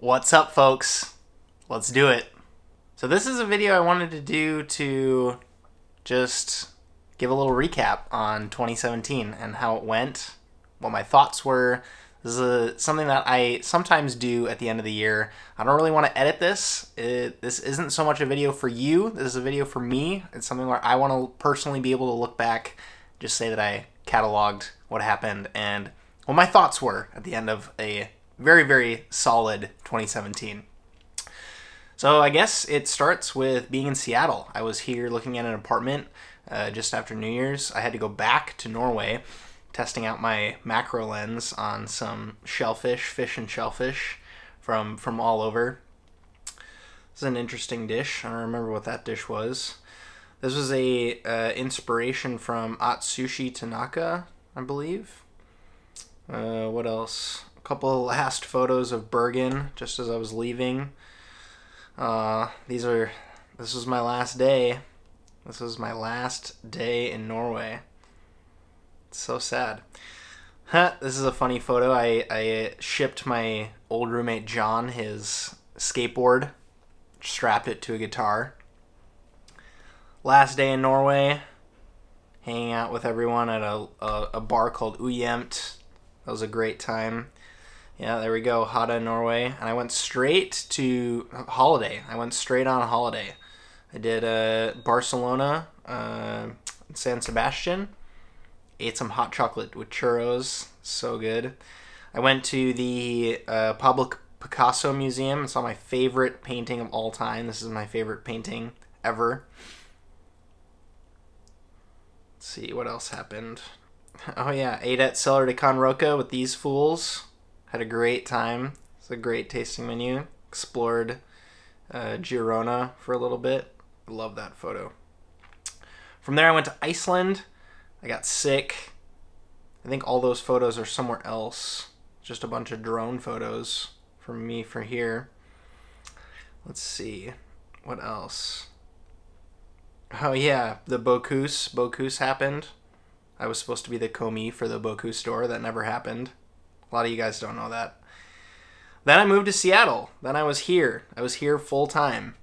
What's up, folks? Let's do it. So this is a video I wanted to do to just give a little recap on 2017 and how it went, what my thoughts were. This is something that I sometimes do at the end of the year. I don't really want to edit this. This isn't so much a video for you. This is a video for me. It's something where I want to personally be able to look back, just say that I cataloged what happened and what my thoughts were at the end of a very, very solid 2017. So I guess it starts with being in Seattle. I was here looking at an apartment just after New Year's. I had to go back to Norway, testing out my macro lens on some shellfish, fish and shellfish from all over. This is an interesting dish. I don't remember what that dish was. This was a inspiration from Atsushi Tanaka, I believe. What else? A couple of last photos of Bergen just as I was leaving. This was my last day. This was my last day in Norway. It's so sad. This is a funny photo. I shipped my old roommate John his skateboard, strapped it to a guitar. Last day in Norway, hanging out with everyone at a bar called Ujevnt. That was a great time. Yeah, there we go, Hada, Norway. And I went straight to holiday. I went straight on holiday. I did Barcelona, San Sebastian. Ate some hot chocolate with churros. So good. I went to the Pablo Picasso Museum and saw my favorite painting of all time. This is my favorite painting ever. Let's see, what else happened? Oh yeah, ate at Cellar de Can Roca with these fools. Had a great time. It's a great tasting menu. Explored Girona for a little bit. Love that photo. From there I went to Iceland. I got sick. I think all those photos are somewhere else. Just a bunch of drone photos from me for here. Let's see. What else? Oh yeah, the Bocuse. Bocuse happened. I was supposed to be the commis for the Bocuse store. That never happened. A lot of you guys don't know that. Then I moved to Seattle. Then I was here. I was here full time.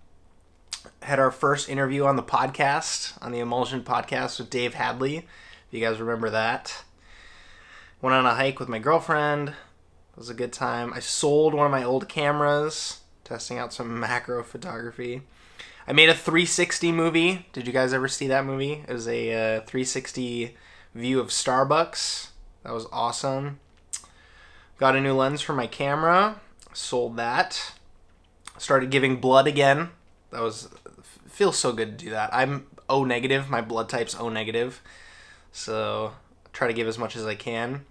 Had our first interview on the podcast, on the Emulsion podcast with Dave Hadley. If you guys remember that. Went on a hike with my girlfriend. It was a good time. I sold one of my old cameras, testing out some macro photography. I made a 360 movie. Did you guys ever see that movie? It was a 360 view of Starbucks. That was awesome. Got a new lens for my camera. Sold that. Started giving blood again. That feels so good to do that. I'm O negative. My blood type's O negative. So I try to give as much as I can.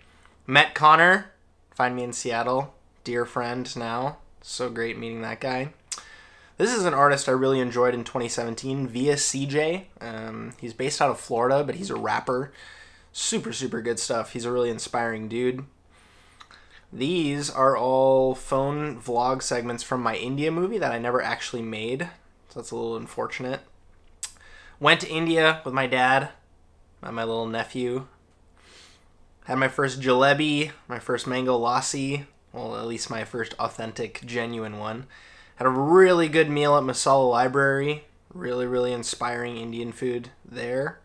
Met Connor. Find me in Seattle. Dear friend now. So great meeting that guy. This is an artist I really enjoyed in 2017, Via CJ. He's based out of Florida, but he's a rapper. Super, super good stuff. He's a really inspiring dude. These are all phone vlog segments from my India movie that I never actually made, so that's a little unfortunate. Went to India with my dad and my little nephew. Had my first jalebi, my first mango lassi, well, at least my first authentic, genuine one. Had a really good meal at Masala Library. Really, really inspiring Indian food there.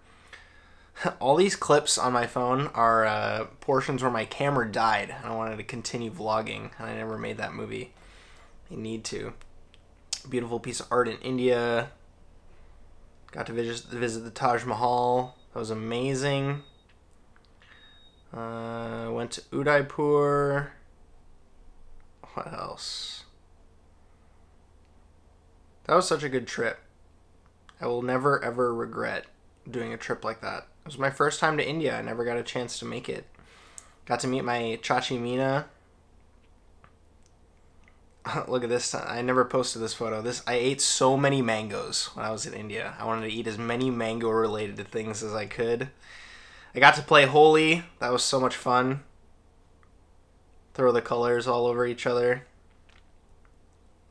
All these clips on my phone are portions where my camera died and I wanted to continue vlogging, and I never made that movie. I need to. Beautiful piece of art in India. Got to visit the Taj Mahal. That was amazing. Went to Udaipur. What else? That was such a good trip. I will never ever regret doing a trip like that. It was my first time to India. I never got a chance to make it. Got to meet my Chachi Meena. Look at this. I never posted this photo. I ate so many mangoes when I was in India. I wanted to eat as many mango related things as I could. I got to play Holi. That was so much fun. Throw the colors all over each other.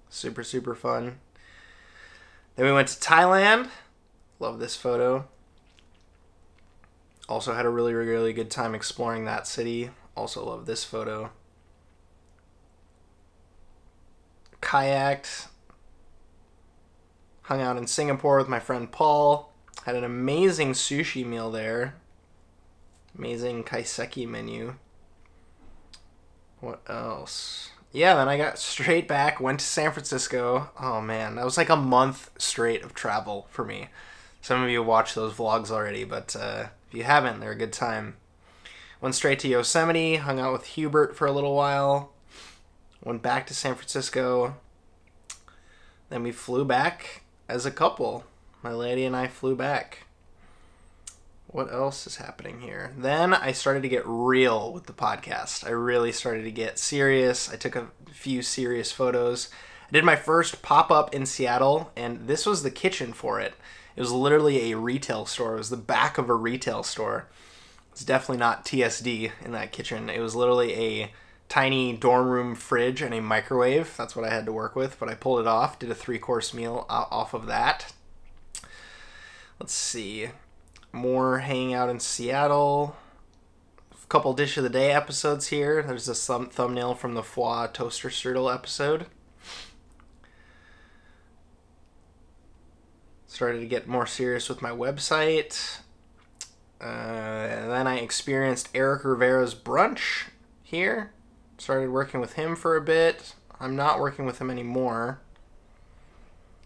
Super, super fun. Then we went to Thailand. Love this photo. Also had a really, really good time exploring that city. Also love this photo. kayaked. Hung out in Singapore with my friend Paul. Had an amazing sushi meal there. Amazing kaiseki menu. What else? Yeah, then I got straight back, went to San Francisco. Oh man, that was like a month straight of travel for me. Some of you watched those vlogs already, but if you haven't, they're a good time. Went straight to Yosemite, hung out with Hubert for a little while. Went back to San Francisco. Then we flew back as a couple. My lady and I flew back. What else is happening here? Then I started to get real with the podcast. I really started to get serious. I took a few serious photos. I did my first pop-up in Seattle, and this was the kitchen for it. It was literally a retail store. It was the back of a retail store. It's definitely not TSD in that kitchen. It was literally a tiny dorm room fridge and a microwave. That's what I had to work with, but I pulled it off. Did a 3-course meal off of that. Let's see. More hanging out in Seattle. A couple Dish of the Day episodes here. There's a thumbnail from the Foie Toaster Strudel episode. Started to get more serious with my website. And then I experienced Eric Rivera's brunch here. Started working with him for a bit. I'm not working with him anymore.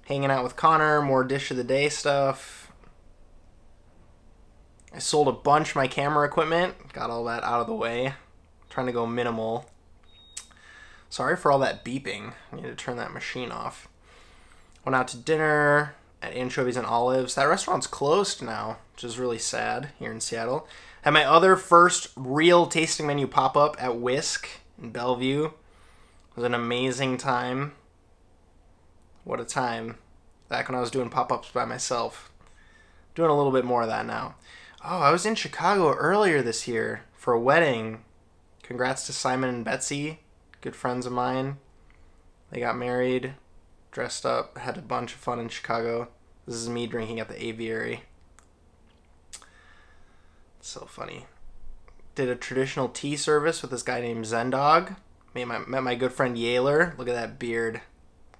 Hanging out with Connor, more Dish of the Day stuff. I sold a bunch of my camera equipment. Got all that out of the way. Trying to go minimal. Sorry for all that beeping. I need to turn that machine off. Went out to dinner at Anchovies and Olives. That restaurant's closed now, which is really sad here in Seattle. Had my other first real tasting menu pop-up at Whisk in Bellevue. It was an amazing time. What a time. Back when I was doing pop-ups by myself. Doing a little bit more of that now. Oh, I was in Chicago earlier this year for a wedding. Congrats to Simon and Betsy, good friends of mine. They got married, dressed up, had a bunch of fun in Chicago. This is me drinking at the aviary. So funny. Did a traditional tea service with this guy named Zendog. Met my good friend Yaler. Look at that beard.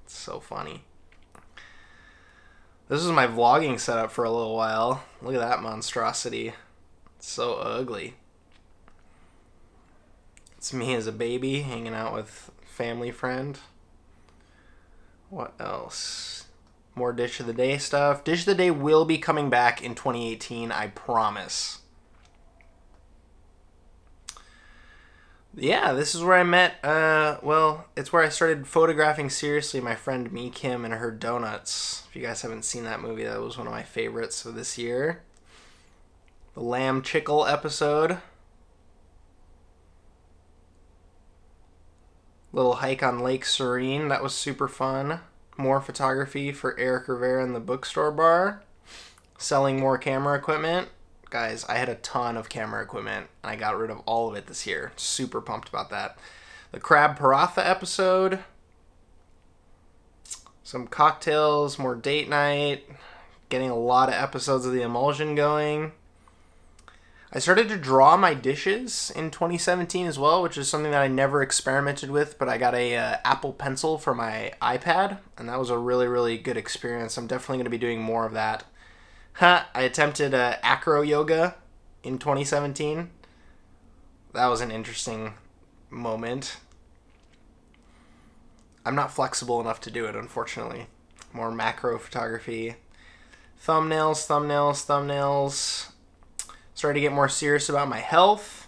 It's so funny. This was my vlogging setup for a little while. Look at that monstrosity. It's so ugly. It's me as a baby hanging out with family friend. What else? More Dish of the Day stuff. Dish of the Day will be coming back in 2018, I promise. Yeah, this is where I met, well, it's where I started photographing seriously my friend Mi Kim and her donuts. If you guys haven't seen that movie, that was one of my favorites of this year. The Lamb Chickle episode. Little hike on Lake Serene, that was super fun. More photography for Eric Rivera in the bookstore bar. Selling more camera equipment. Guys, I had a ton of camera equipment, and I got rid of all of it this year. Super pumped about that. The Crab Paratha episode. Some cocktails, more date night. Getting a lot of episodes of The Emulsion going. I started to draw my dishes in 2017 as well, which is something that I never experimented with, but I got a Apple Pencil for my iPad, and that was a really, really good experience. I'm definitely going to be doing more of that. I attempted acro yoga in 2017. That was an interesting moment. I'm not flexible enough to do it, unfortunately. More macro photography. Thumbnails, thumbnails, thumbnails. Started to get more serious about my health,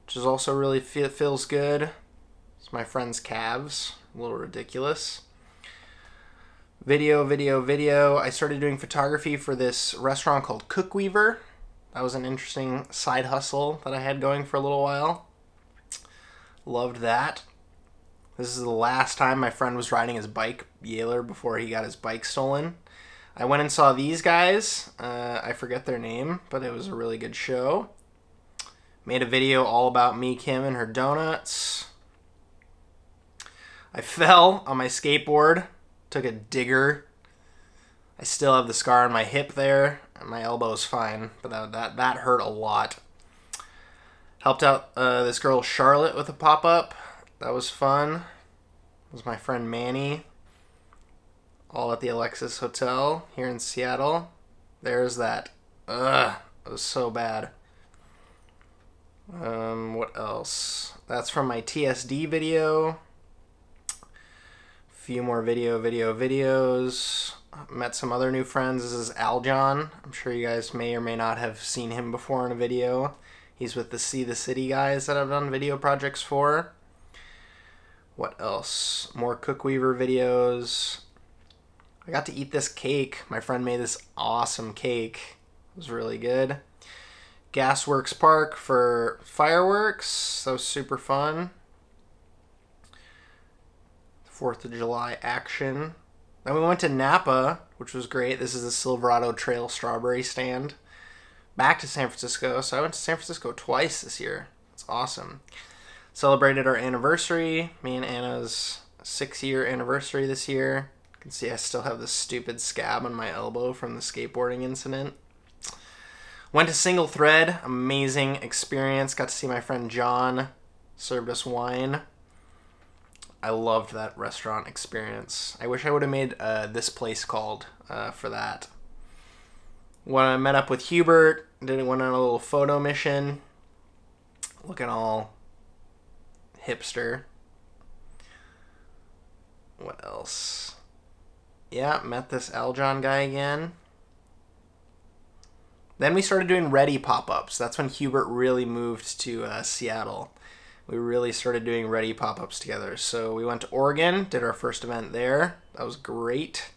which is also really feels good. It's my friend's calves. A little ridiculous. Video, video, video. I started doing photography for this restaurant called Cookweaver. That was an interesting side hustle that I had going for a little while. Loved that. This is the last time my friend was riding his bike, Yaler, before he got his bike stolen. I went and saw these guys. I forget their name, but it was a really good show. Made a video all about Mi Kim and her donuts. I fell on my skateboard. Took a digger. I still have the scar on my hip there. And my elbow's fine, but that hurt a lot. Helped out this girl Charlotte with a pop-up. That was fun. was my friend Manny. All at the Alexis Hotel here in Seattle. There's that. Ugh, it was so bad. What else? That's from my TSD video. Few more videos. Met some other new friends. This is Aljon. I'm sure you guys may or may not have seen him before in a video. He's with the See the City guys that I've done video projects for. What else? More Cookweaver videos. I got to eat this cake. My friend made this awesome cake. It was really good. Gasworks Park for fireworks. That was super fun. 4th of July action. Then we went to Napa, which was great. This is the Silverado Trail strawberry stand. Back to San Francisco. So I went to San Francisco twice this year. It's awesome. Celebrated our anniversary. Me and Anna's 6-year anniversary this year. You can see I still have this stupid scab on my elbow from the skateboarding incident. Went to Single Thread. Amazing experience. Got to see my friend John. Served us wine. I loved that restaurant experience. I wish I would have made this place called for that. When I met up with Hubert, went on a little photo mission. Looking all hipster. What else? Yeah, met this Aljon guy again. Then we started doing Ready pop-ups. That's when Hubert really moved to Seattle. We really started doing Ready pop-ups together. So we went to Oregon, did our first event there. That was great.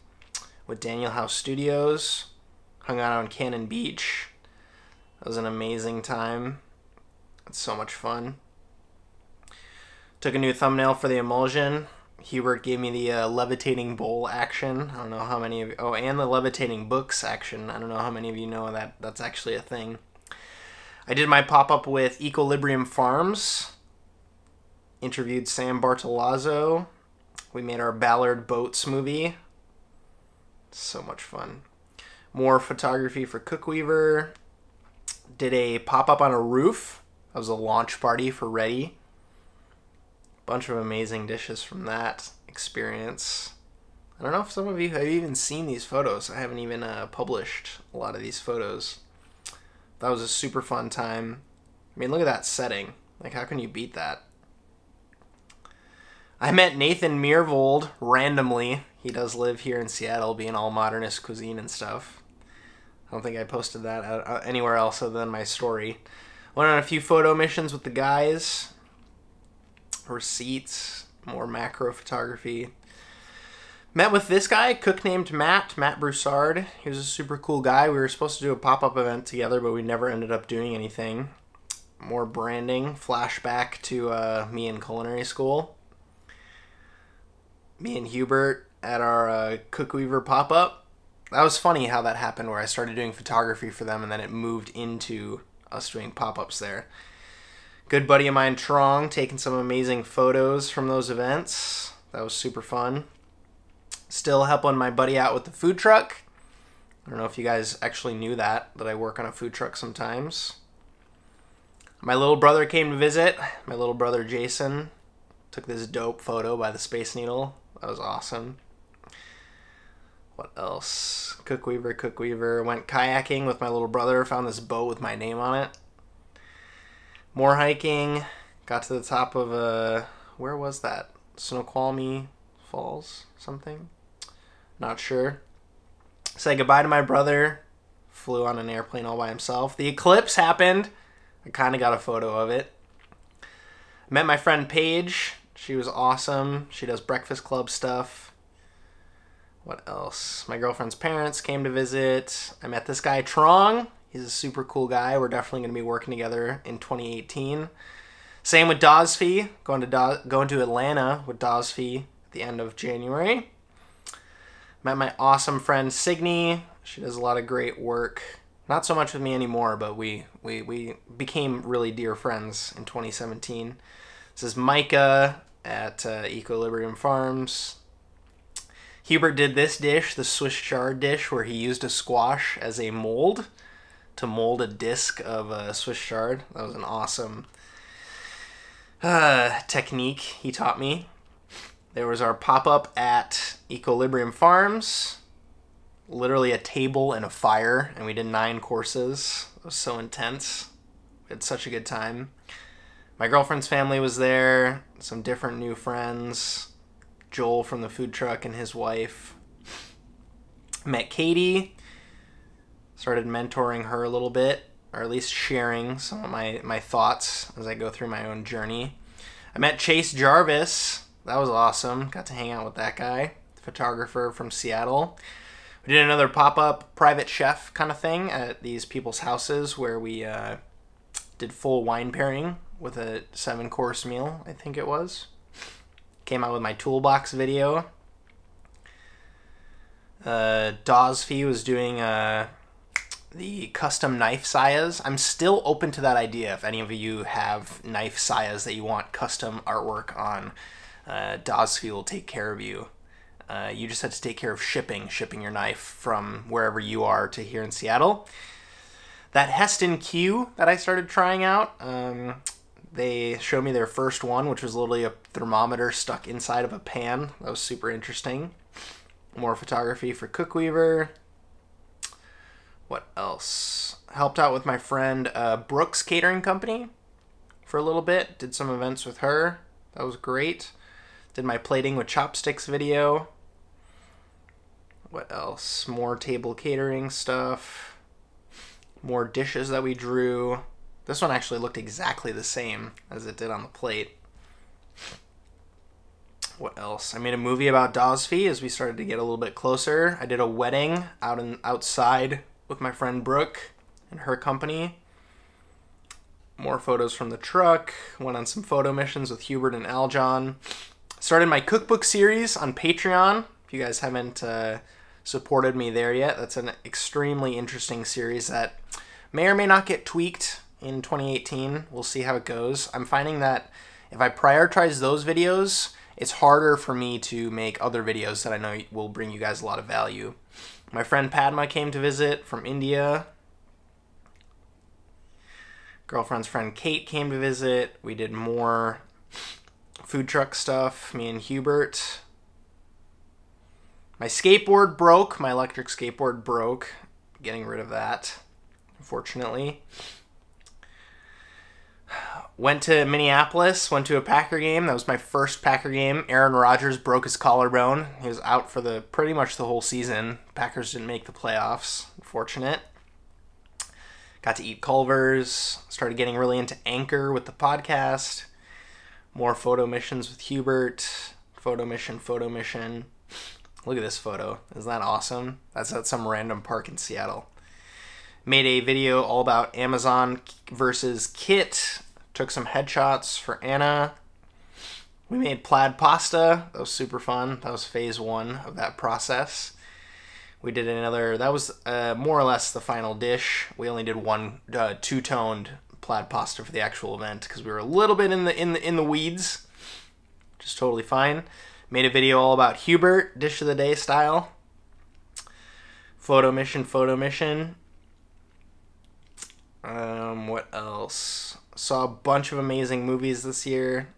With Daniel House Studios. Hung out on Cannon Beach. That was an amazing time. It's so much fun. Took a new thumbnail for the emulsion. Hubert gave me the levitating bowl action. I don't know how many of you... Oh, and the levitating books action. I don't know how many of you know that that's actually a thing. I did my pop-up with Equilibrium Farms. Interviewed Sam Bartolazzo. We made our Ballard Boats movie. So much fun. More photography for Cookweaver. Did a pop-up on a roof. That was a launch party for Ready. Bunch of amazing dishes from that experience. I don't know if some of you have even seen these photos. I haven't even published a lot of these photos. That was a super fun time. I mean, look at that setting. Like, how can you beat that? I met Nathan Meervold randomly. He does live here in Seattle, being all modernist cuisine and stuff. I don't think I posted that anywhere else other than my story. Went on a few photo missions with the guys. Receipts, more macro photography. Met with this guy, cook named Matt Broussard. He was a super cool guy. We were supposed to do a pop-up event together, but we never ended up doing anything. More branding, flashback to me in culinary school. Me and Hubert at our Cookweaver pop-up. That was funny how that happened, where I started doing photography for them and then it moved into us doing pop-ups there. Good buddy of mine, Trong, taking some amazing photos from those events. That was super fun. Still helping my buddy out with the food truck. I don't know if you guys actually knew that I work on a food truck sometimes. My little brother came to visit. My little brother, Jason, took this dope photo by the Space Needle. That was awesome. What else? Cookweaver. Went kayaking with my little brother. Found this boat with my name on it. More hiking. Got to the top of where was that? Snoqualmie Falls? Something? Not sure. Said goodbye to my brother. Flew on an airplane all by himself. The eclipse happened. I kind of got a photo of it. Met my friend Paige. She was awesome. She does Breakfast Club stuff. What else? My girlfriend's parents came to visit. I met this guy, Trong. He's a super cool guy. We're definitely going to be working together in 2018. Same with Dozfee. Going to Atlanta with Dozfee at the end of January. Met my awesome friend Signe. She does a lot of great work. Not so much with me anymore, but we became really dear friends in 2017. This is Micah at Equilibrium Farms. Hubert did this dish, the Swiss chard dish, where he used a squash as a mold to mold a disc of Swiss chard. That was an awesome technique he taught me. There was our pop-up at Equilibrium Farms. Literally a table and a fire, and we did 9 courses. It was so intense. We had such a good time. My girlfriend's family was there, some different new friends. Joel from the food truck and his wife. Met Katie. Started mentoring her a little bit, or at least sharing some of my thoughts as I go through my own journey. I met Chase Jarvis. That was awesome. Got to hang out with that guy, photographer from Seattle. We did another pop-up private chef kind of thing at these people's houses where we did full wine pairing with a 7-course meal, I think it was. Came out with my toolbox video. Dozfy was doing the custom knife sayas. I'm still open to that idea. If any of you have knife sayas that you want custom artwork on, Dozfy will take care of you. You just have to take care of shipping your knife from wherever you are to here in Seattle. That Heston Q that I started trying out, they showed me their first one, which was literally a thermometer stuck inside of a pan. That was super interesting. More photography for Cookweaver. What else? Helped out with my friend Brooks Catering Company for a little bit. Did some events with her. That was great. Did my plating with chopsticks video. What else? More table catering stuff. More dishes that we drew. This one actually looked exactly the same as it did on the plate. What else? I made a movie about Dozfy as we started to get a little bit closer. I did a wedding outside with my friend Brooke and her company. More photos from the truck. Went on some photo missions with Hubert and Aljon. Started my cookbook series on Patreon. If you guys haven't supported me there yet, that's an extremely interesting series that may or may not get tweaked in 2018. We'll see how it goes. I'm finding that if I prioritize those videos, it's harder for me to make other videos that I know will bring you guys a lot of value. My friend Padma came to visit from India. Girlfriend's friend Kate came to visit. We did more food truck stuff, me and Hubert. My skateboard broke. My electric skateboard broke. Getting rid of that, unfortunately. Went to Minneapolis, went to a Packer game. That was my first Packer game. Aaron Rodgers broke his collarbone. He was out for pretty much the whole season. Packers didn't make the playoffs. Unfortunate. Got to eat Culver's. Started getting really into Anchor with the podcast. More photo missions with Hubert. Photo mission. Look at this photo. Isn't that awesome? That's at some random park in Seattle. Made a video all about Amazon versus Kit. Took some headshots for Anna. We made plaid pasta. That was super fun. That was phase 1 of that process. We did another, that was more or less the final dish. We only did one two-toned plaid pasta for the actual event because we were a little bit in the weeds. Just totally fine. Made a video all about Hubert, dish of the day style. Photo mission. What else? Saw a bunch of amazing movies this year.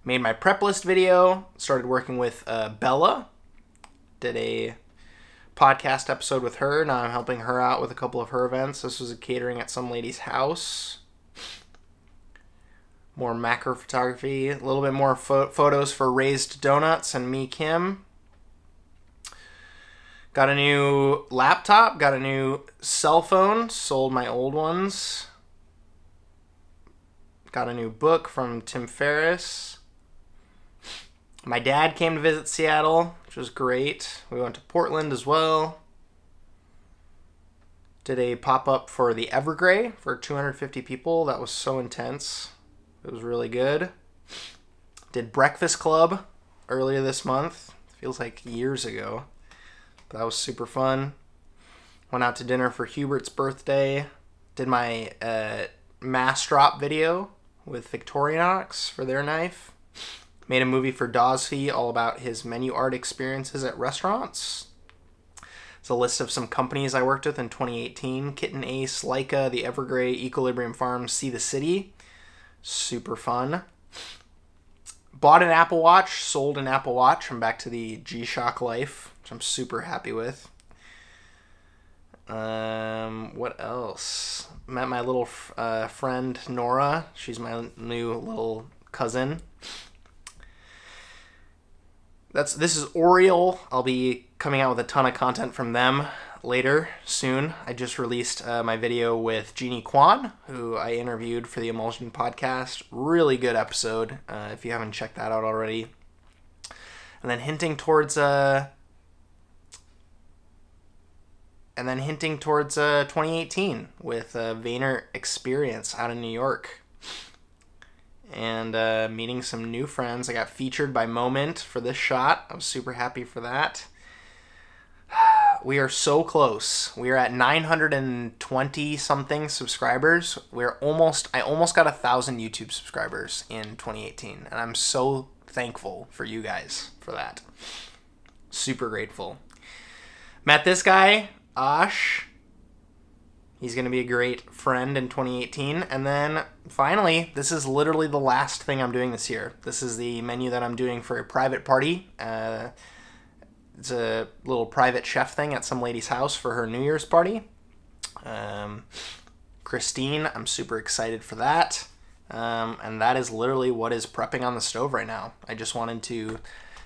Made my prep list video. Started working with Bella. Did a podcast episode with her. Now I'm helping her out with a couple of her events. This was a catering at some lady's house. More macro photography. A little bit more photos for Raised Donuts and Me Kim. Got a new laptop. Got a new cell phone. Sold my old ones. Got a new book from Tim Ferriss. My dad came to visit Seattle, which was great. We went to Portland as well. Did a pop-up for the Evergrey for 250 people. That was so intense. It was really good. Did Breakfast Club earlier this month. Feels like years ago. But that was super fun. Went out to dinner for Hubert's birthday. Did my mass drop video with Victorinox for their knife. Made a movie for Dozfy all about his menu art experiences at restaurants. It's a list of some companies I worked with in 2018. Kitten Ace, Leica, The Evergrey, Equilibrium Farms, See the City. Super fun. bought an Apple Watch, sold an Apple Watch. I'm back to the G-Shock life, which I'm super happy with. What else? Met my little friend Nora. She's my new little cousin. This is Oriole. I'll be coming out with a ton of content from them later, soon. I just released my video with Jeannie Kwan, who I interviewed for the Emulsion podcast. Really good episode, if you haven't checked that out already. And then hinting towards 2018 with Vayner Experience out in New York. And meeting some new friends. I got featured by Moment for this shot. I was super happy for that. We are so close. We are at 920 something subscribers. I almost got 1,000 YouTube subscribers in 2018, and I'm so thankful for you guys for that. Super grateful. Met this guy, Ash. He's going to be a great friend in 2018. And then, finally, this is literally the last thing I'm doing this year. This is the menu that I'm doing for a private party. It's a little private chef thing at some lady's house for her New Year's party. Christine, I'm super excited for that. And that is literally what is prepping on the stove right now. I just wanted to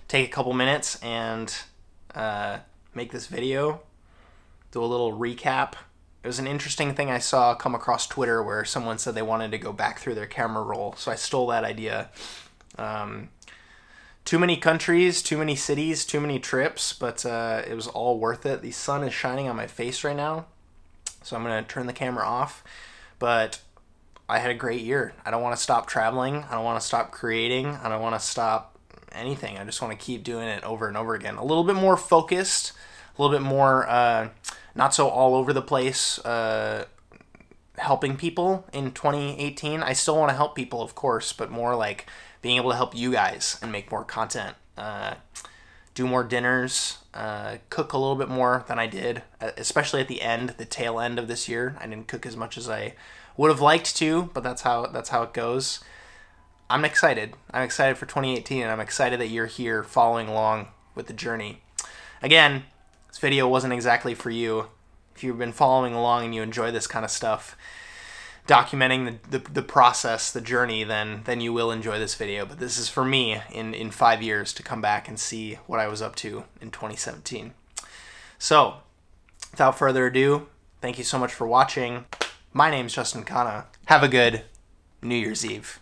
take a couple minutes and make this video, do a little recap. It was an interesting thing I saw come across Twitter where someone said they wanted to go back through their camera roll, so I stole that idea. Too many countries, too many cities, too many trips, but it was all worth it. The sun is shining on my face right now, so I'm going to turn the camera off. But I had a great year. I don't want to stop traveling. I don't want to stop creating. I don't want to stop anything. I just want to keep doing it over and over again. A little bit more focused, a little bit more not so all over the place helping people in 2018. I still want to help people, of course, but more like being able to help you guys and make more content, do more dinners, cook a little bit more than I did, especially at the end, the tail end of this year. I didn't cook as much as I would have liked to, but that's how it goes. I'm excited. I'm excited for 2018, and I'm excited that you're here following along with the journey. Again, this video wasn't exactly for you. If you've been following along and you enjoy this kind of stuff, documenting the process, the journey, then you will enjoy this video. But this is for me in 5 years to come back and see what I was up to in 2017. So, without further ado, thank you so much for watching. My name's Justin Khanna. Have a good New Year's Eve.